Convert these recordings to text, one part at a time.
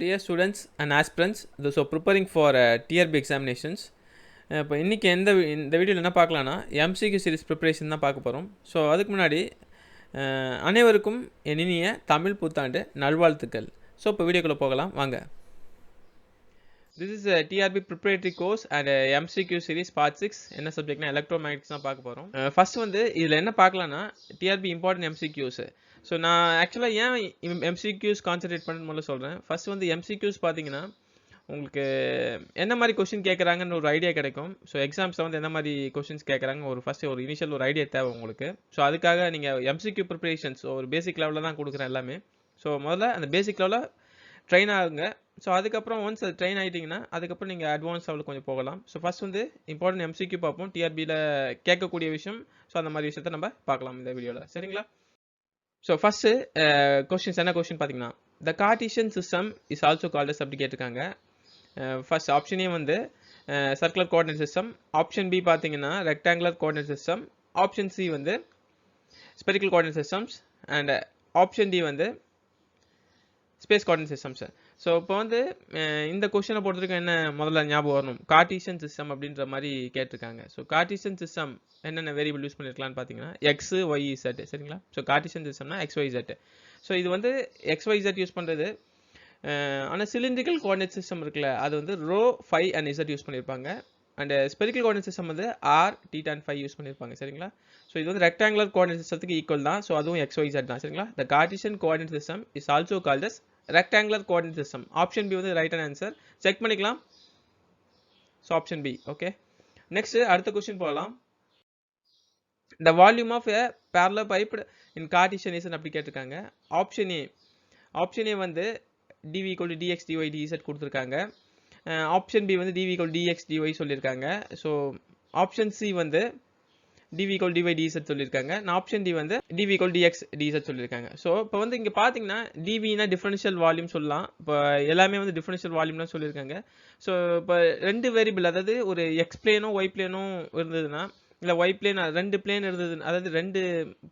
Dear students and aspirants, those who are preparing for TRB examinations, இப்போ இன்றைக்கி இந்த வீடியோவில் என்ன பார்க்கலான்னா எம்சிக்யூ சீரிஸ் ப்ரிப்பரேஷன் தான் பார்க்க போகிறோம். ஸோ அதுக்கு முன்னாடி அனைவருக்கும் என் இனிய தமிழ் புத்தாண்டு நல்வாழ்த்துக்கள். ஸோ இப்போ வீடியோக்குள்ளே போகலாம் வாங்க. This is TRB preparatory course and MCQ series part 6. என்ன சப்ஜெக்ட்னா எலக்ட்ரோமேக்னெட்டிக்ஸ் தான் பார்க்க போகிறோம். ஃபர்ஸ்ட் வந்து இதில் என்ன பார்க்கலான்னா டிஆர்பி இம்பார்ட்டன்ட் எம்சிக்யூஸ். ஸோ நான் ஆக்சுவலாக ஏன் எம்சிக்யூஸ் கான்சன்ட்ரேட் பண்ணு முதல்ல சொல்கிறேன். ஃபர்ஸ்ட் வந்து எம்சிக்யூஸ் பார்த்தீங்கன்னா உங்களுக்கு என்ன மாதிரி கொஸ்டின் கேட்குறாங்கன்னு ஒரு ஐடியா கிடைக்கும். ஸோ எக்ஸாம்ஸில் வந்து என்ன மாதிரி கொஸ்டின்ஸ் கேட்குறாங்க ஒரு இனிஷியல் ஒரு ஐடியா தேவை உங்களுக்கு. ஸோ அதுக்காக நீங்கள் எம்சிக்யூ ப்ரிப்பரேஷன்ஸ் ஒரு பேசிக் லெவலில் தான் கொடுக்குறேன் எல்லாமே. ஸோ முதல்ல அந்த பேசிக் லெவலில் ட்ரெயின் ஆகுங்க. ஸோ அதுக்கப்புறம் ஒன்ஸ் அது ட்ரெயின் ஆகிட்டிங்கன்னா அதுக்கப்புறம் நீங்கள் அட்வான்ஸ் லெவலுக்கு கொஞ்சம் போகலாம். ஸோ ஃபஸ்ட் வந்து இம்பார்ட்டன்ட் எம்சிக்யூ பார்ப்போம். டிஆர்பியில் கேட்கக்கூடிய விஷயம். ஸோ அந்த மாதிரி விஷயத்தை நம்ம பார்க்கலாம் இந்த வீடியோவில். சரிங்களா? ஸோ ஃபஸ்ட்டு கொஸ்டின்ஸ் என்ன கொஸ்டின் பார்த்தீங்கன்னா the Cartesian system is also called as அப்படி கேட்டிருக்காங்க. ஃபர்ஸ்ட் ஆப்ஷன் ஏ வந்து circular coordinate system, option B பார்த்தீங்கன்னா rectangular coordinate system, option C வந்து spherical coordinate systems and option D வந்து ஸ்பேஸ் கோஆர்டினேட் சிஸ்டம்ஸ். ஸோ இப்போ வந்து இந்த கொஸ்டினை பொறுத்த வரைக்கும் என்ன முதல்ல ஞாபகம் வரணும், கார்ட்டீசியன் சிஸ்டம் அப்படின்ற மாதிரி கேட்டிருக்காங்க. ஸோ கார்ட்டீசியன் சிஸ்டம் என்னென்ன வேரியபிள் யூஸ் பண்ணியிருக்கலாம்னு பார்த்தீங்கன்னா எக்ஸ் ஒய் இசட். சரிங்களா? ஸோ கார்ட்டீசியன் சிஸ்டம்னா எக்ஸ் ஒய் இசட். ஸோ இது வந்து எக்ஸ் ஒய் இசட் யூஸ் பண்ணுறது. ஆனால் சிலிண்ட்ரிக்கல் கோஆர்டினேட் சிஸ்டம் இருக்குல்ல, அது வந்து rho phi and Z use பண்ணியிருப்பாங்க. அண்ட் ஸ்பெரிக்கல் கோஆர்டினேட் சிஸ்டம் வந்து R theta and phi use பண்ணியிருப்பாங்க. சரிங்களா? ஸோ இது வந்து ரெக்டாங்குலர் கோஆர்டினேட் சிஸ்டத்துக்கு ஈக்குவல் தான். ஸோ அதுவும் எக்ஸ் ஒய் இசட் தான். சரிங்களா? The Cartesian coordinate system is also called as rectangular coordinate system. Option B வந்து ரைட் ஆன்சர். செக் பண்ணிக்கலாம். So option B. Okay, next அடுத்த கொஸ்டின் போகலாம். The volume of a parallel piped in Cartesian is அப்படி கேட்டிருக்காங்க. Option A வந்து dv equal to dx dy dz கொடுத்துருக்காங்க. Option B வந்து dv equal to dx dy சொல்லியிருக்காங்க. So option C வந்து dv equal to dy dz சொல்லியிருக்காங்க. Option D வந்து dv equal to dx dz சொல்லியிருக்காங்க. ஸோ இப்போ வந்து இங்கே பார்த்தீங்கன்னா dvனா டிஃபரன்ஷியல் வால்யூம் சொல்லலாம். இப்போ எல்லாமே வந்து டிஃபரன்ஷியல் வால்யூம் தான் சொல்லியிருக்காங்க. ஸோ இப்போ ரெண்டு வேரியபிள், அதாவது ஒரு எக்ஸ் பிளேனோ ஒய் பிளேனோ இருந்ததுன்னா, இல்லை ஒய் பிளேன் ரெண்டு பிளேன் இருந்தது, அதாவது ரெண்டு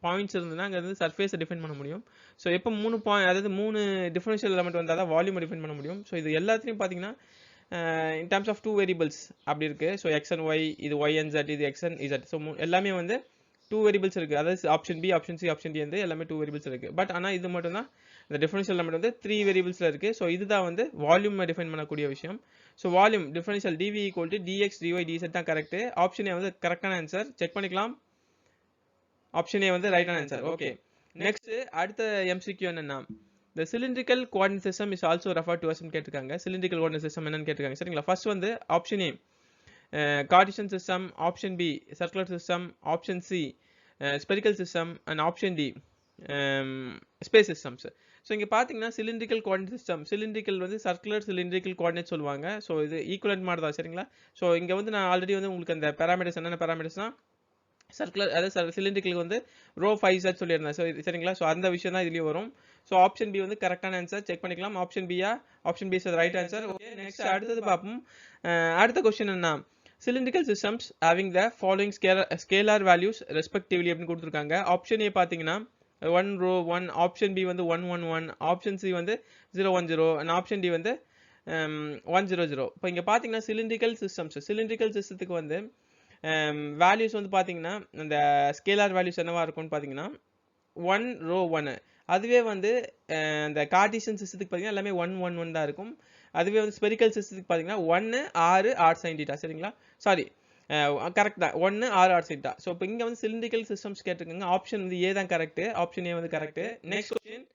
பாயிண்ட்ஸ் இருந்ததுன்னா அங்கே வந்து சர்ஃபேஸை டிஃபைன் பண்ண முடியும். ஸோ எப்போ அதாவது மூணு டிஃபரன்ஷியல் எலமெண்ட் வந்தால் தான் வால்யூமை டிஃபைன் பண்ண முடியும். ஸோ இது எல்லாத்துலையும் பார்த்தீங்கன்னா in terms of two variables அப்படி இருக்குது. ஸோ எக்ஸ் அண்ட் ஒய், இது ஒய் அண்ட் ஜெட், இது எக்ஸ் அண்ட் இசட். ஸோ எல்லாமே வந்து டூ வேரியபிள்ஸ் இருக்குது. அதாவது option B, option C, option D வந்து எல்லாமே டூ வேரியபிள்ஸ் இருக்குது. பட் ஆனால் இது மட்டும் தான் இந்த டிஃபரன்ஷியல் எலமெண்ட் வந்து த்ரீ வேரியபிள்ஸில் இருக்குது. ஸோ இதுதான் வந்து வால்யூமை டிஃபைன் பண்ணக்கூடிய விஷயம். So volume differential dv equal to dx dy dz தான் கரெக்ட். ஆப்ஷன் ஏ வந்து கரெக்டான ஆன்சர். செக் பண்ணிக்கலாம். ஆப்ஷன் ஏ வந்து ரைட்டான ஆன்சர். ஓகே, நெக்ஸ்ட் அடுத்த எம்சிக்யூ என்னன்னா the cylindrical coordinate system is also referred to as ன்னு கேட்டிருக்காங்க. cylindrical coordinate system என்னன்னு கேட்டிருக்காங்க. சரிங்களா? ஃபர்ஸ்ட் வந்து option A Cartesian system, option B circular system, option C spherical system and option D space systems. So இங்கே பார்த்தீங்கன்னா cylindrical coordinate system, cylindrical வந்து circular cylindrical coordinate சொல்லுவாங்க. ஸோ இது ஈக்குவலன்ட் மாதிரி தான். சரிங்களா? ஸோ இங்கே வந்து நான் ஆல்ரெடி வந்து உங்களுக்கு அந்த பேராமீட்டர்ஸ் என்னென்ன பேராமீட்டர்ஸ்னா சர்க்குலர், அதாவது சிலிண்ட்ரிக்கலுக்கு வந்து ரோ ஃபைவ் இசட் சொல்லியிருந்தேன். ஸோ சரிங்களா? ஸோ அந்த விஷயம் தான் இதுலேயும் வரும். ஸோ ஆப்ஷன் பி வந்து கரெக்டான ஆன்சர். செக் பண்ணிக்கலாம். ஆப்ஷன் பியா? Option B is right answer. Okay, next அடுத்தது பார்ப்போம். அடுத்த கொஸ்டின் என்ன, cylindrical systems having the following scalar values respectively அப்படின்னு கொடுத்துருக்காங்க. ஆப்ஷன் ஏ பார்த்தீங்கன்னா 1 ரோ 1, ஆப்ஷன் பி வந்து 1 1 1, ஆப்ஷன் சி வந்து 0 1 0 அண்ட் ஆப்ஷன் டி வந்து 1 0 0. இப்போ இங்கே பார்த்தீங்கன்னா சிலிண்ட்ரிக்கல் சிஸ்டத்துக்கு வந்து வேல்யூஸ் வந்து பார்த்தீங்கன்னா இந்த ஸ்கேலார் வேல்யூஸ் என்னவா இருக்கும்னு பார்த்தீங்கன்னா 1 ரோ 1. அதுவே வந்து இந்த கார்ட்டீசியன் சிஸ்டத்துக்கு பார்த்தீங்கன்னா எல்லாமே 1 1 1 தான் இருக்கும். அதுவே வந்து ஸ்பெரிக்கல் சிஸ்டத்துக்கு பார்த்தீங்கன்னா 1 6 ஆர் சைன் டீட்டா. சரிங்களா? சாரி, கரெக்ட் தான், 1 6 ஆர் சைன் டீட்டா. ஸோ இப்போ இங்கே வந்து சிலிண்ட்ரிக்கல் சிஸ்டம்ஸ் கேட்டிருக்காங்க. ஆப்ஷன் வந்து ஏ தான் கரெக்ட். ஆப்ஷன் ஏ வந்து correct. Next question,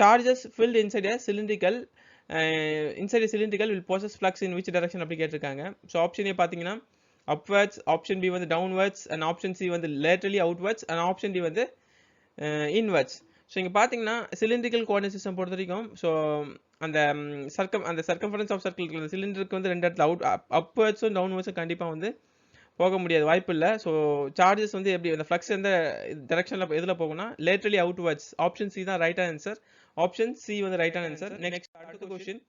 charges filled inside a cylindrical will possess flux in which direction அப்படி கேட்டிருக்காங்க. ஸோ ஆப்ஷன் ஏ பார்த்தீங்கன்னா upwards, ஆப்ஷன் பி வந்து downwards அண்ட் ஆப்ஷன் சி வந்து laterally outwards and option D வந்து inwards. So இங்கே பார்த்தீங்கன்னா cylindrical coordinate system பொறுத்த வரைக்கும் ஸோ அந்த சர்க்கம்ஃபரன்ஸ் ஆஃப் சர்க்கிள் அந்த சிலிண்டருக்கு வந்து ரெண்டு இடத்துல அப்வர்ட்ஸும் டவுன்வர்ட்ஸும் கண்டிப்பாக வந்து போக முடியாது, வாய்ப்பு இல்லை. ஸோ சார்ஜஸ் வந்து எப்படி அந்த ஃப்ளக்ஸ் எந்த டைரக்ஷனில் எதில் போகும்னா லேட்ரலி அவுட்வர்ட்ஸ். ஆப்ஷன் சி தான் ரைட்டான ஆன்சர். ஆப்ஷன் சி வந்து ரைட்டான ஆன்சர். நெக்ஸ்ட் அடுத்த question,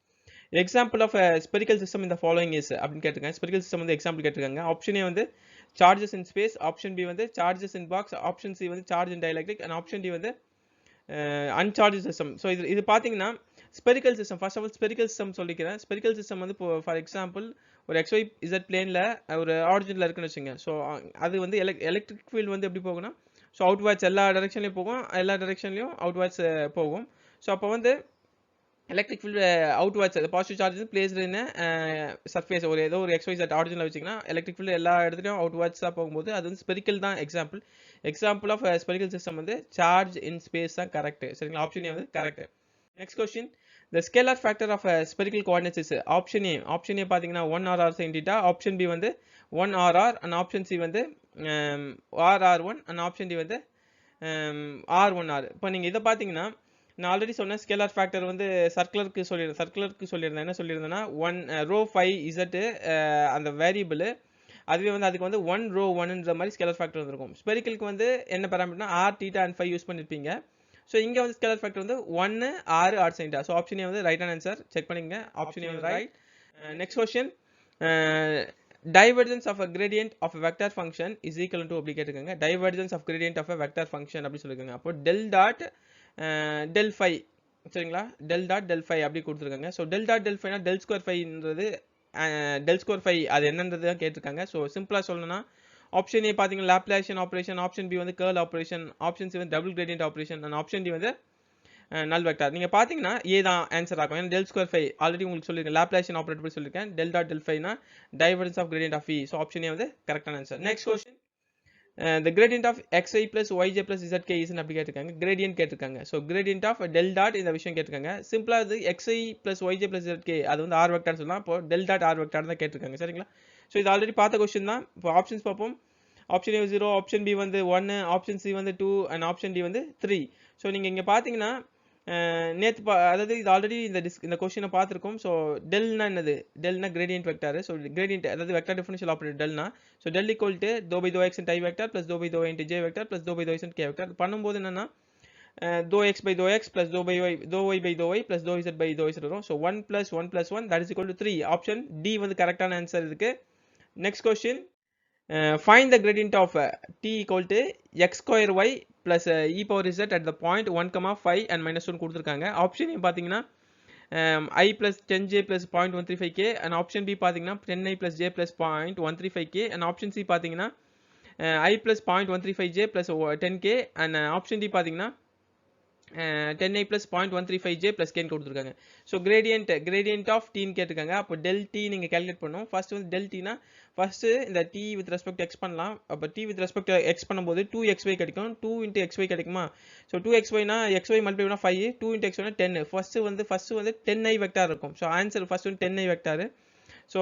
example of spherical system இந்த ஃபாலோயிங் இஸ் அப்படின்னு கேட்டிருக்காங்க. ஸ்பெரிக்கல் சிஸ்டம் வந்து எக்ஸாம்பிள் கேட்டிருக்காங்க. ஆப்ஷன் ஏ வந்து charges in space, option B வந்து charges in box, option C வந்து charge in dielectric and option D வந்து அன்சார்ஜ் சிஸ்டம். ஸோ இது பார்த்தீங்கன்னா spherical system. First of all spherical system சொல்லிக்கிறேன். Spherical system வந்து இப்போ ஃபார் எக்ஸாம்பிள் ஒரு XY Z பிளேனில் ஒரு ஆரிஜினில் இருக்குன்னு வச்சுங்க. ஸோ அது வந்து எலக்ட்ரிக் ஃபீல்டு வந்து எப்படி போகும்னா, ஸோ அவுட்வார்ட்ஸ் எல்லா டைரெக்ஷன்லையும் போகும், எல்லா டைரெக்ஷன்லையும் அவுட்வார்ட்ஸ் போகும். ஸோ அப்போ வந்து electric field outwards positive charge placed in surface ஒரு ஏதோ ஒரு XYZ ஆரிஜினில் வச்சிங்கன்னா எலக்ட்ரிக் ஃபீல்டு எல்லா இடத்துலையும் அவுட்வார்ட்ஸாக போகும்போது அது வந்து ஸ்பெரிக்கல் தான் எக்ஸாம்பிள் ஆஃப் ஸ்பெரிக்கல் சிஸ்டம் வந்து சார்ஜ் இன் ஸ்பேஸ் தான் கரெக்ட். சரிங்களா, ஆப்ஷன் ஏ வந்து correct. Next question, the scalar factor of a spherical coordinates is option A பார்த்தீங்கன்னா 1 r sin theta, option B வந்து 1 r and option C வந்து r1 and option D வந்து r1r. இப்போ நீங்கள் இதை பார்த்தீங்கன்னா நான் ஆல்ரெடி சொன்ன ஸ்கேலார் ஃபேக்டர் வந்து சர்க்குலருக்கு சொல்லியிருந்தேன். என்ன சொல்லியிருந்தேன்னா 1 ரோ 5z அந்த வேரியபிள், அதுவே வந்து அதுக்கு வந்து 1 ரோ 1ன்ற மாதிரி ஸ்கேலார் ஃபேக்டர் வந்துருக்கும். ஸ்பெரிக்கலுக்கு வந்து என்ன பேராமீட்டர்னா r θ and phi யூஸ் பண்ணியிருப்பீங்க. ஸோ இங்கே வந்து ஸ்கேலார் ஃபேக்டர் வந்து 1 6 r sin θ. So option A வந்து ரைட்டான ஆன்சர். செக் பண்ணிங்க, ஆப்ஷன் ஏ வந்து right. Next question, divergence of a gradient of a vector function is equal to அப்படி கேட்டிருக்காங்க. divergence of gradient of a vector function அப்படி சொல்லியிருக்காங்க. அப்போ del dot del phi, சரிங்களா, del dot del phi அப்படி கொடுத்துருக்காங்க. So del dot del phi னா del square phiன்றது del square phi அது என்னன்றது தான் கேட்டிருக்காங்க. ஸோ சிம்பிளாக சொல்லணும்னா ஆப்ஷன் ஏ பார்த்தீங்கன்னா லாப்லாசியன் ஆப்ரேஷன், ஆப்ஷன் பி வந்து கர்ல் ஆப்ரேஷன், ஆப்ஷன் சி வந்து double gradient operation and option D வந்து நல் வெக்டார். நீங்கள் பார்த்தீங்கன்னா ஏ தான் ஆன்சர் ஆகும். ஏன்னா del square phi ஆல்ரெடி உங்களுக்கு சொல்லியிருக்கேன், லாப்லாசியன் ஆப்ரேட்டர் பற்றி சொல்லியிருக்கேன். del dot del phi னா divergence of gradient of E. So option A வந்து கரெக்டான answer. Next question, the gradient of xi plus yj plus zk is அப்படி கேட்டிருக்காங்க. gradient கேட்டிருக்காங்க. So gradient of del dot இந்த விஷயம் கேட்டிருக்காங்க. சிம்பிளாக இது xi plus yj plus zk அது வந்து r வெக்டார் சொல்லலாம். இப்போ del dot r வெக்டார் தான் கேட்டிருக்காங்க. சரிங்களா, ஸோ இது ஆல்ரெடி பார்த்த கொஸ்டின் தான். இப்போ ஆப்ஷன்ஸ் பார்ப்போம். ஆப்ஷன் ஏ 0, ஆப்ஷன் பி வந்து 1, ஆப்ஷன் சி வந்து 2 அண்ட் ஆப்ஷன் டி வந்து 3. ஸோ நீங்கள் இங்கே பார்த்தீங்கன்னா அதாவது இது ஆல்ரெடி இந்த கொஸ்டினை பார்த்துருக்கோம். ஸோ டெல்னா என்னது, டெல்னா கிரேடியன்ட் வெக்டார். ஸோ கிரேடியன்ட் அதாவது வெக்டார் டிஃபரன்ஷியல் ஆப்ரேட்டர் டெல்னா. So del equal to doe by doe X into I vector plus doe by doe into J vector plus doe by doe X into K vector. பண்ணும்போது என்னன்னா doe X by doe X plus doe by Y doe Y by doe Y plus doe Z by doe Z வரும். So 1 + 1 + 1 that is equal to 3. Option D வந்து கரெக்டான answer இதுக்கு. Next question, find the gradient of t equal to x square y plus e power z at the point 1, 5 and -1 கொடுத்துருக்காங்க. Option A பார்த்தீங்கன்னா i plus 10j plus 0.135k and option B பார்த்தீங்கன்னா 10i plus j plus 0.135k and option C பார்த்தீங்கன்னா i plus 0.135j plus 10k and option D பார்த்தீங்கன்னா 10i plus 0.135j plus k கொடுத்துருக்காங்க. So gradient of t கேட்டிருக்காங்க. அப்போ del t நீங்கள் calculate பண்ணணும். First வந்து del t னா first இந்த t with respect to x பண்ணலாம். அப்போ t with respect to x பண்ணும்போது 2xy கிடைக்கும். 2 into xy கிடைக்குமா? ஸோ 2xy னா xy மல்டிப்ளை பண்ணா 5, 2 into x னா 10. ஃபர்ஸ்ட் வந்து 10i வெக்டார் இருக்கும். ஸோ ஆன்சர் ஃபர்ஸ்ட் வந்து 10i வெக்டார். ஸோ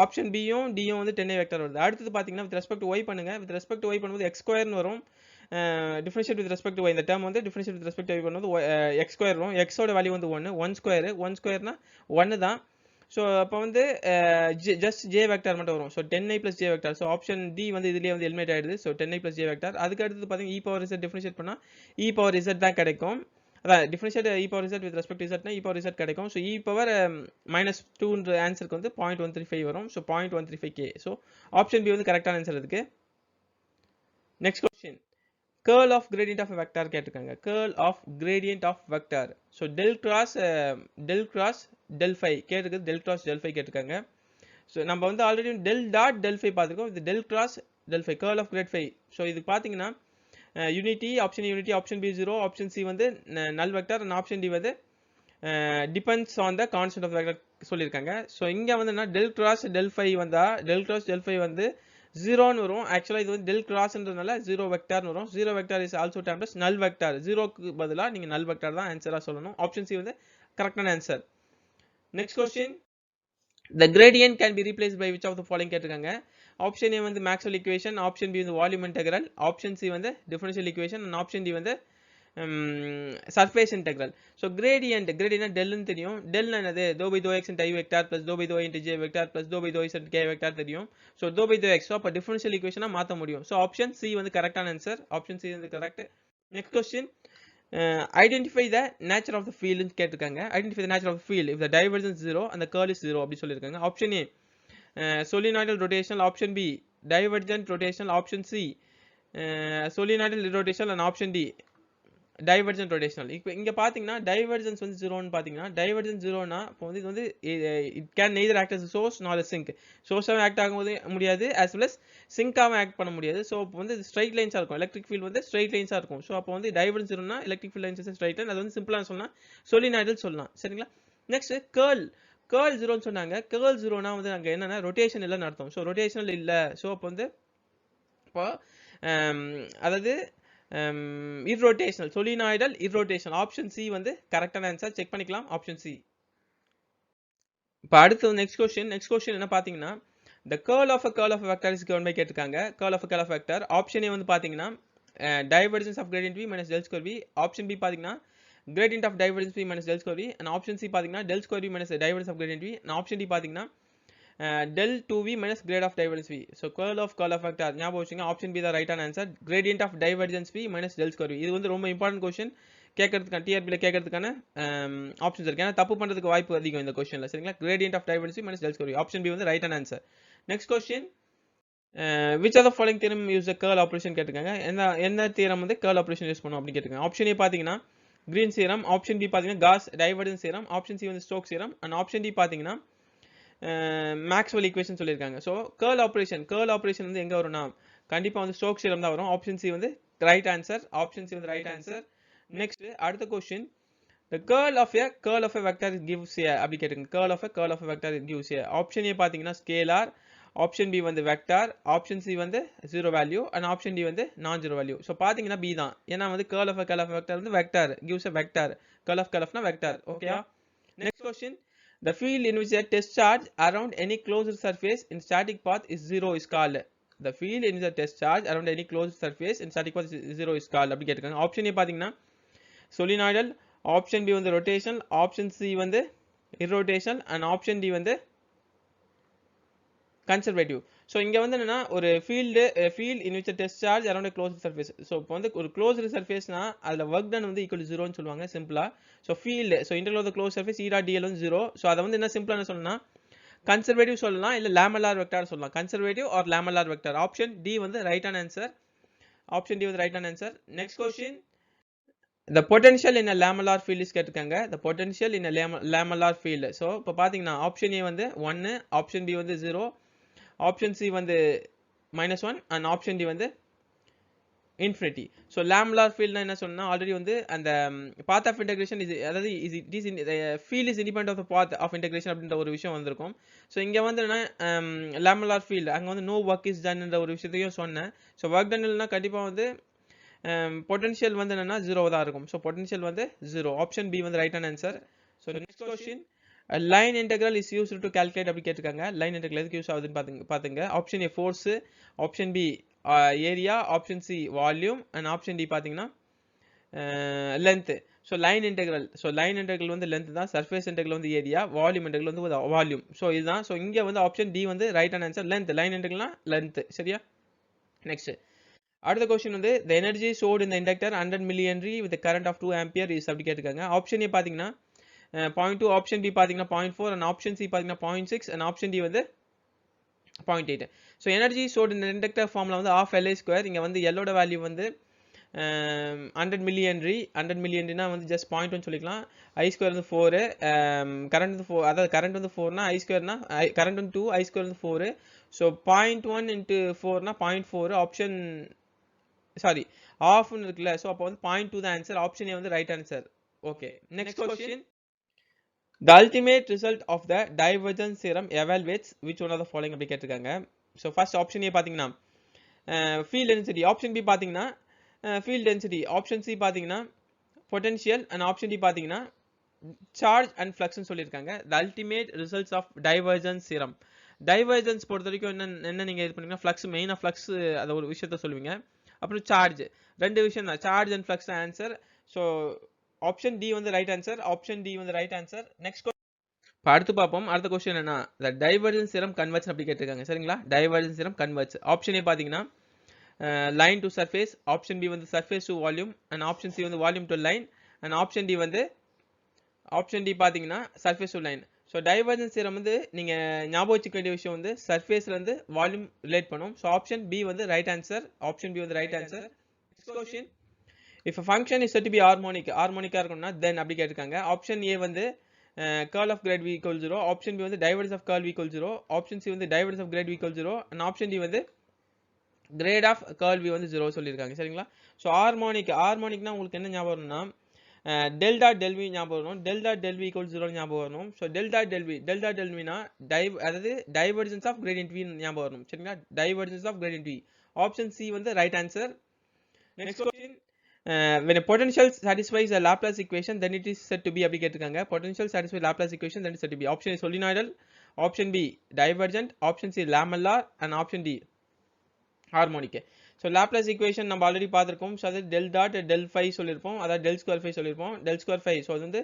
ஆப்ஷன் பியும் டியும் வந்து 10i வெக்டார் வருது. அடுத்தது பார்த்தீங்கன்னா வித் ரெஸ்பெக்ட் டு y பண்ணுங்க. வித் ரெஸ்பெக்ட் டு y பண்ணும்போது x ஸ்கொயர்னு வரும். Differentiate with respect to y, இந்த டேர்ம் வந்து differentiate with respect to y பண்ணும்போது x ஸ்கொயர் வரும். x ஓட வேல்யூ வந்து 1 ஸ்கொயர்னா 1 தான். ஸோ அப்போ வந்து ஜஸ்ட் ஜே வெக்டார் மட்டும் வரும். So 10i plus j vector. So option D வந்து இதுலேயே வந்து எலிமினேட் ஆயிடுது. So 10i plus j vector. அதுக்கு அடுத்தது பார்த்தீங்கன்னா e power z டிஃபரன்ஷியேட் பண்ணால் e power z தான் கிடைக்கும். அதான் differentiate e power z with respect to z னா e power z கிடைக்கும். ஸோ e power -2ன்ற ஆன்சருக்கு வந்து 0.135 வரும். So 0.135k. So option B வந்து கரெக்டான ஆன்சர் இதுக்கு. Next question, curl of gradient of a vector கேட்டிருக்காங்க. curl of gradient of vector. So del cross del phi கேட்டிருக்கு. del cross del phi கேட்டிருக்காங்க. ஸோ நம்ம வந்து already del dot del phi பார்த்துருக்கோம். இது del cross del phi curl of grad phi. So இது பார்த்தீங்கன்னா unity, option unity, option B 0, option C வந்து null vector and option D வந்து depends on the constant of vector சொல்லியிருக்காங்க. So இங்கே வந்து என்ன del cross del phi வந்தால் del cross del phi வந்து 0ன்னு வரும். ஆக்சுவலாக இது வந்து del crossன்றதுனால 0 வெக்டார்னு வரும். 0 vector is also termed as null vector. 0க்கு பதிலாக நீங்கள் நல் வெக்டார் தான் ஆன்சராக சொல்லணும். ஆப்ஷன் சி வந்து கரெக்டான answer. Next question, the gradient can be replaced by which of the following கேட்டிருக்காங்க. ஆப்ஷன் ஏ வந்து மேக்ஸ்வெல் ஈக்குவேஷன், ஆப்ஷன் பி வந்து வால்யூம் இன்டெக்ரல், ஆப்ஷன் சி வந்து differential equation and option D வந்து surface integral. So கிரேடியன்ட்னா டெல்னு தெரியும். டெல்னா என்னது, doe by doe X into I vector plus doe by doe into J vector plus doe by doe is into K vector தெரியும். So doe by doe X அப்போ differential ஈக்குவேஷனாக மாற்ற முடியும். ஸோ ஆப்ஷன் சி வந்து கரெக்டான answer. Option C வந்து correct. Next question, identify the nature of the ஃபீல்டுன்னு கேட்டிருக்காங்க. Identify the nature of field if the divergence 0 and the curl is 0 அப்படி சொல்லியிருக்காங்க. Option A solenoidal rotational, option B divergent rotational, option C solenoidal rotational and option D divergent rotational. இப்போ இங்கே பார்த்தீங்கன்னா divergence வந்து ஜீரோன்னு பார்த்தீங்கன்னா டைவர்ஜென்ஸ் ஜீரோனா இப்போ வந்து இது வந்து it can neither act as source not sink. சோர்ஸாகவும் ஆக்ட் ஆக முடியாது as well as சிங்காகவும் ஆக்ட் பண்ண முடியாது. ஸோ இப்போ வந்து ஸ்ட்ரைட் லைன்ஸாக இருக்கும். எலக்ட்ரிக் ஃபீல்டு வந்து ஸ்ட்ரைட் லைன்ஸாக இருக்கும். ஸோ அப்போ வந்து டைவர்ஜென்ஸ் ஜீரோனா electric field lines straight line. அது வந்து சிம்பிளாக சொல்லலாம் சொலினாய்டல் சொல்லலாம். சரிங்களா? நெக்ஸ்ட் கேர்ள் ஜீரோன்னு சொன்னாங்க. கேர்ள் ஜீரோனா வந்து அங்கே என்னன்னா ரொட்டேஷன் இல்லைன்னு அர்த்தம். ஸோ ரொட்டேஷனல் இல்லை. ஸோ அப்போ வந்து இப்போ அதாவது irrotational solenoidal irrotational option C வந்து கரெக்டான ஆன்சர். செக் பண்ணிக்கலாம் ஆப்ஷன் சி. இப்போ அடுத்து நெக்ஸ்ட் கொஸ்டின் என்ன பார்த்தீங்கன்னா the curl of a vector is given by கேட்டிருக்காங்க. curl of a vector option A வந்து பார்த்தீங்கன்னா divergence of gradient v minus del square v. Option B பார்த்தீங்கன்னா gradient of divergence v minus del square v. and option C பார்த்தீங்கன்னா del square v minus divergence of gradient v. and option D பார்த்தீங்கன்னா del 2v minus grade of divergence v. so curl of vector ஞாபகம் வச்சுங்க. Option B தான் ரைட்டான answer. gradient of divergence v minus del square v. இது வந்து ரொம்ப important question. கேட்கறதுக்கான டிஆர்பியில் கேட்கறதுக்கான options இருக்கு. ஏன்னா தப்பு பண்ணுறதுக்கு வாய்ப்பு அதிகம் இந்த கொஸ்டினில். சரிங்களா? gradient of divergence v minus del square v. Option B வந்து ரைட்டான answer. Next question which of the following theorem use the curl operation கேட்டிருக்காங்க. என்ன தியரம் வந்து curl operation யூஸ் பண்ணும் அப்படின்னு கேட்டிருக்காங்க. ஆப்ஷன் ஏ பார்த்தீங்கன்னா கிரீன்ஸ் தியரம். ஆப்ஷன் பி பார்த்தீங்கன்னா Gauss divergence theorem. Option C வந்து Stokes theorem. And option D பார்த்தீங்கன்னா மேக்ஸ்வெல் ஈக்குவேஷன் சொல்லியிருக்காங்க. ஸோ கேர்ள் ஆப்ரேஷன் வந்து எங்கே வரும்னா கண்டிப்பாக வந்து ஸ்டோக்ஸ் தியரம் தான் வரும். ஆப்ஷன் சி வந்து ரைட் ஆன்சர். ஆப்ஷன் சி வந்து ரைட் ஆன்சர். நெக்ஸ்ட் அடுத்த question the curl of a vector gives a அப்படி கேட்டுங்க. curl of a vector gives a. Option A பார்த்தீங்கன்னா ஸ்கேலார். ஆப்ஷன் பி வந்து வெக்டார். ஆப்ஷன் சி வந்து zero value. And option D வந்து non zero value. So பார்த்தீங்கன்னா B தான். ஏன்னா வந்து curl of a vector வந்து vector gives a vector. curl of னா வெக்டார். ஓகேயா? Next question the field in which a test charge around any closed surface in static path is zero is called. the field in which a test charge around any closed surface in static path is zero is called அப்படி கேட்டிருக்காங்க. Option A பார்த்தீங்கன்னா solenoidal. Option B வந்து rotational. Option C வந்து irrotational. And option D வந்து conservative. So இங்கே வந்து என்னன்னா ஒரு field in which test charge around closed surface. So இப்போ வந்து ஒரு க்ளோஸ்டு சர்ஃபேஸ்னா அதில் ஒர்க் டன் வந்து ஈக்குவல் ஜீரோன்னு சொல்லுவாங்க சிம்பிளா. So field integral of the close surface E dot DL வந்து ஜீரோ. ஸோ அதை வந்து என்ன சிம்பிளாக சொல்லணும்னா கன்சர்வேட்டிவ் சொல்லலாம், இல்லை லேமலார் வெக்டார் சொல்லலாம். Conservative or lamellar vector. Option D வந்து ரைட்டான ஆன்சர். ஆப்ஷன் டி வந்து ரைட்டான answer. Next question the potential in a lamellar field is கேட்டிருக்காங்க. the potential in a lamellar field. So இப்போ பார்த்தீங்கன்னா ஆப்ஷன் ஏ வந்து 1, ஆப்ஷன் பி வந்து 0, ஆப்ஷன் சி வந்து -1 அண்ட் ஆப்ஷன் டி வந்து இன்ஃபினிட்டி. ஸோ லேமலார் ஃபீல்ட்னா என்ன சொன்னால் ஆல்ரெடி வந்து அந்த பாத் ஆஃப் இன்டெகிரேஷன் அதாவது field is independent of the path of integration அப்படின்ற ஒரு விஷயம் வந்திருக்கும். ஸோ இங்கே வந்து என்ன லேமலார் ஃபீல்டு அங்கே வந்து நோ ஒர்க் இஸ் டன்ன்ற ஒரு விஷயத்தையும் சொன்னேன். ஸோ ஒர்க் டன் இல்லைனா கண்டிப்பாக வந்து பொட்டன்ஷியல் வந்து என்னன்னா ஜீரோ தான் இருக்கும். ஸோ பொட்டன்ஷியல் வந்து ஜீரோ. ஆப்ஷன் பி வந்து ரைட்டான answer. So next question line integral is used to calculate அப்படி கேட்டிருக்காங்க. லைன் இன்டெக்ரல் எதுக்கு யூஸ் ஆகுதுன்னு பார்த்துங்க. Option A force, option B area, option C volume and option D பார்த்தீங்கன்னா லென்த். ஸோ லைன் இன்டெக்ரல் வந்து length தான். சர்ஃபேஸ் இன்டெக்ரல் வந்து area, volume integral வந்து வால்யூம். ஸோ இதுதான். ஸோ இங்கே வந்து ஆப்ஷன் டி வந்து ரைட்டான ஆன்சர். Length line இன்டெக்ரல்னா length. சரியா? நெக்ஸ்ட் அடுத்த கொஸ்டின் வந்து the energy stored in the inductor 100 millihenry with a current of 2 ampere is அப்படி கேட்டிருக்காங்க. ஆப்ஷன் ஏ பார்த்தீங்கன்னா 0.2, ஆப்ஷன் பி பார்த்தீங்கன்னா 0.4 அண்ட் ஆப்ஷன் சி பார்த்தீங்கன்னா 0.6 அண்ட் ஆப்ஷன் டி வந்து 0.8. ஸோ எனர்ஜி ஸ்டோர்ட் இந்த இண்டக்டர் ஃபார்மில் வந்து ஆஃப் எல்ஐ ஸ்கொயர். இங்கே வந்து எல்லோட வேல்யூ வந்து 100 மில்லியன்ட்ரினா வந்து ஜஸ்ட் 0.1 சொல்லிக்கலாம். ஐ ஸ்கொயர் வந்து 4, கரண்ட் வந்து 4, அதாவது கரண்ட் வந்து 4னா ஐ ஸ்கொயர்னா கரண்ட் வந்து 2, ஐ ஸ்கொயர் வந்து 4. So 0.1 into 4னா 0.4. ஆப்ஷன் சாரி ஆஃப்னு இருக்குல்ல. ஸோ அப்போ வந்து 0.2 தான் ஆன்சர். ஆப்ஷன் ஏ வந்து right answer. Okay, next question the ultimate result of the divergence theorem evaluates which one of the following அப்படி கேட்டிருக்காங்க. ஸோ ஃபர்ஸ்ட் ஆப்ஷன் ஏ பார்த்தீங்கன்னா field density, option B பார்த்தீங்கன்னா field density, option C பார்த்தீங்கன்னா potential and option D பார்த்தீங்கன்னா charge and ஃப்ளக்ஸ்னு சொல்லியிருக்காங்க. the ultimate results of divergence theorem. Divergence பொறுத்த வரைக்கும் என்ன நீங்கள் இது பண்ணீங்கன்னா ஃப்ளக்ஸ், மெயினாக ஃப்ளக்ஸ் அதை ஒரு விஷயத்த சொல்லுவீங்க. அப்புறம் சார்ஜ், ரெண்டு விஷயம் தான். Charge and flux answer. So option D வந்து ரைட் ஆன்சர். ஆப்ஷன் டி வந்து ரைட் ஆன்சர். நெக்ஸ்ட் இப்போ அடுத்து பார்ப்போம். அடுத்த கொஸ்டின் என்ன, த டைவர்ஜன்ஸ் தியரம் கன்வெர்ஜ் அப்படி கேட்டிருக்காங்க. சரிங்களா? Divergence theorem converge. Option A பார்த்தீங்கன்னா line to surface, option B வந்து surface to volume and option C வந்து volume to line and option D வந்து ஆப்ஷன் டி பார்த்தீங்கன்னா surface to line. So divergence theorem வந்து நீங்கள் ஞாபகம் வச்சுக்க வேண்டிய விஷயம் வந்து சர்ஃபேஸ்லேருந்து வால்யூம் ரிலேட் பண்ணும். ஸோ ஆப்ஷன் பி வந்து ரைட் ஆன்சர். ஆப்ஷன் பி வந்து right answer. Next question if function is set to be ஹார்மோனிக்காக இருக்கும்னா தென் அப்படி கேட்டிருக்காங்க. ஆப்ஷன் ஏ வந்து curl of grad v = 0, option B வந்து divergence of curl v = 0, option C வந்து divergence of grad v = 0 and option D வந்து grad of curl v வந்து 0 சொல்லியிருக்காங்க. சரிங்களா? ஸோ ஹார்மோனிக்னா உங்களுக்கு என்ன ஞாபகம் வரணும்னா டெல் டாட் டெல் வி ஞாபகம் வரணும், டெல் டாட் டெல் வி = 0 ஞாபகம் வரணும். ஸோ டெல் டாட் டெல் வினா அதாவது டைவர்ஜன்ஸ் ஆஃப் கிரேடியன்ட் v ஞாபகம் வரணும். சரிங்களா? Divergence of gradient v. Option C வந்து right answer. Next question, when a potential satisfies a Laplace equation then it is said to be அப்படி கேட்டிருக்காங்க. potential satisfies Laplace equation then it is said to be. option A solenoidal, option B divergent, option C lamellar and option D harmonic. So Laplace equation நம்ம already பார்த்துருக்கோம். So அது del dot del phi சொல்லியிருப்போம், அதாவது del square phi சொல்லியிருப்போம், del square phi. So அது வந்து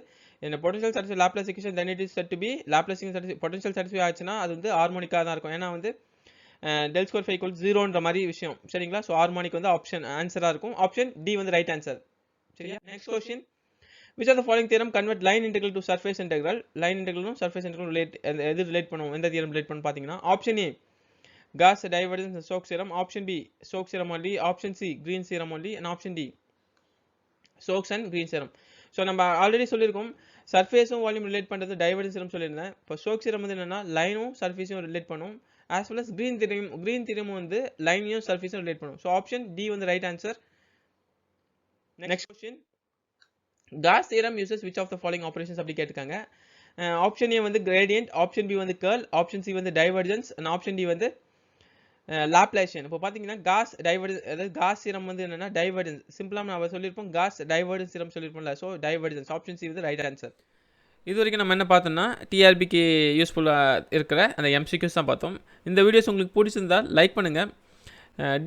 என்ன potential satisfy Laplace equation then it is set to be Laplace potential satisfy ஆச்சுன்னா அது வந்து ஹார்மோனிக்காக தான் இருக்கும். ஏன்னா வந்து டெல் ஸ்கொயர் ஃபை = 0ன்ற மாதிரி விஷயம். சரிங்களா? ஸோ ஹார்மோனிக் வந்து ஆப்ஷன் ஆன்சராக இருக்கும். ஆப்ஷன் டி வந்து ரைட் ஆன்சர். சரியா? Next question, which of the following theorem convert line integral to surface integral? Line இன்டெகிரலும் சர்ஃபேஸ் இன்டெகிரலும் எது ரிலேட் பண்ணுவோம், எந்த தியரம் ரிலேட் பண்ணு பார்த்தீங்கன்னா option A Gauss divergence and Stokes theorem, option B Stokes theorem only, option C Green's theorem only and option D Stokes and Green's theorem. So நம்ம already சொல்லியிருக்கோம் சர்ஃபேஸும் வால்யூம் ரிலேட் பண்ணுறது divergence theorem சொல்லியிருந்தேன். இப்போ Stokes theorem வந்து என்னன்னா லைனும் சர்ஃபேஸையும் ரிலேட் பண்ணும், as well as Green theorem வந்து லைனையும் சர்ஃபேஸும் ரிலேட் பண்ணும். ஸோ ஆப்ஷன் டி வந்து right answer. Next question, Gauss theorem uses which of the following operations அப்படி கேட்டிருக்காங்க. ஆப்ஷன் ஏ வந்து கிரேடியன்ட், ஆப்ஷன் பி வந்து கர்ல், ஆப்ஷன் சி வந்து டைவர்ஜன்ஸ் அண்ட் ஆப்ஷன் டி வந்து லாப்லாசியன். இப்போ பார்த்தீங்கன்னா காஸ் டைவர்ஜன்ஸ், அதாவது காஸ் தியரம் வந்து என்னன்னா டைவர்ஜன்ஸ். சிம்பிளாக நம்ம சொல்லியிருப்போம் காஸ் டைவர்ஜன்ஸ் தியரம் சொல்லியிருப்போம்ல. ஸோ டைவர்ஜன்ஸ், ஆப்ஷன் சி வந்து ரைட் ஆன்சர். இது வரைக்கும் நம்ம என்ன பார்த்தோம்னா டிஆர்பிக்கு யூஸ்ஃபுல்லாக இருக்கிற அந்த எம்சிக்யூஸ் தான் பார்த்தோம். இந்த வீடியோஸ் உங்களுக்கு பிடிச்சிருந்தால் லைக் பண்ணுங்கள்.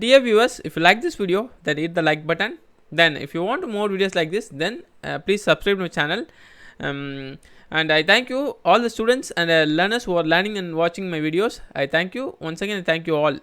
Dear viewers, if you like this video then hit the like button. Then if you want more videos like this then please subscribe to my channel. And I thank you all the students and learners who are learning and watching my videos. I thank you once again. I thank you all.